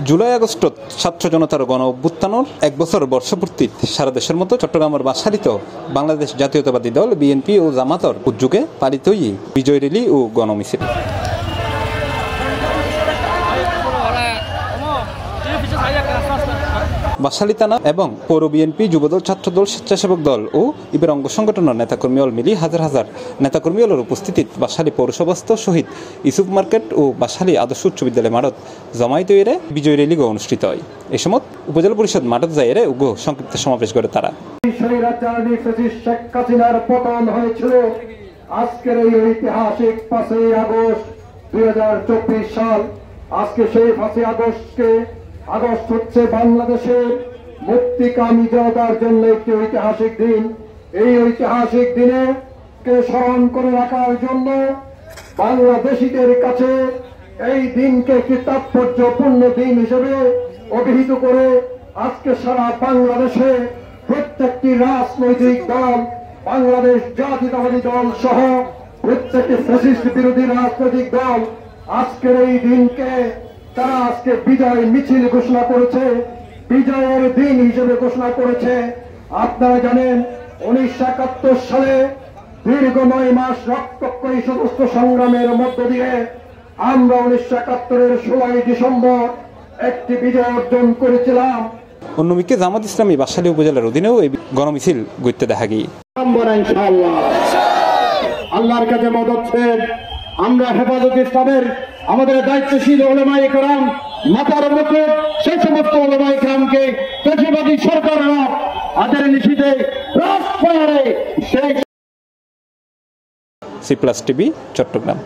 জুলাই আগস্টত ছাত্র জনতার গণ অভ্যুত্থানের এক বছর বর্ষপূর্তিত সারা দেশের মতো চট্টগ্রামের বাসারিত বাংলাদেশ জাতীয়তাবাদী দল বিএনপি ও জামাতর উদ্যোগে পালিত বিজয় র্যালি ও গণমিছিল। বাসালি থানা এবং পৌর বিএনপি, যুবদল, ছাত্রদল, স্বেচ্ছাসেবক দল ও ইবের অঙ্গ সংগঠনের নেতাকর্মী অল মিলি হাজার হাজার নেতাকর্মী অলের উপস্থিতিত বাসালি পৌরসভাস্থ শহীদ ইসুফ মার্কেট ও বাসালি আদর্শ উচ্চ বিদ্যালয় মাঠত জমায়েত হয়ে বিজয় র্যালি অনুষ্ঠিত হয়। এই সময় উপজেলা পরিষদ মাঠত যাইরে উগ্র সংক্ষিপ্ত সমাবেশ করে তারা। পতন হয়েছিল আজকের এই ঐতিহাসিক 5ই আগস্ট 2024 সাল। আজকে সেই 5ই আগস্ট হচ্ছে বাংলাদেশের মুক্তিকামী জনতার জন্য একটি ঐতিহাসিক দিন। এই ঐতিহাসিক দিনে কে স্মরণ করে রাখার জন্য বাংলাদেশীদের কাছে এই দিনকে একটি তাৎপর্যপূর্ণ দিন হিসেবে অভিহিত করে আজকে সারা বাংলাদেশে প্রত্যেকটি রাজনৈতিক দল, বাংলাদেশ জাতীয়তাবাদী দল সহ প্রত্যেকটি ফ্যাসিস্ট বিরোধী রাজনৈতিক দল আজকের এই দিনকে তারা আজকে বিজয় মিছিল ঘোষণা করেছে, বিজয়ের দিন হিসেবে ঘোষণা করেছে। আপনারা জানেন 1971 সালে দীর্ঘ 9 মাস রক্তক্ষয়ী সমস্ত সংগ্রামের মধ্য দিয়ে আমরা 1971-এর 16 ডিসেম্বর একটি বিজয় অর্জন করেছিলাম। অন্যদিকে জামাত ইসলামী বাসালী উপজেলার অধীনেও এই গণমিছিল গড়তে দেখা গিয়ে আল্লাহর কাছে মদত চেয়ে আমরা হেফাজত ইসলামের আমাদের দায়িত্বশীল ওলামায়ে কেরাম মাথার মতো সেই সমস্ত ওলামায়ে কেরামকে প্রতিবাদী সরকাররা আদের নিষিদ্ধে রাজপথে C+ TV চট্টগ্রাম।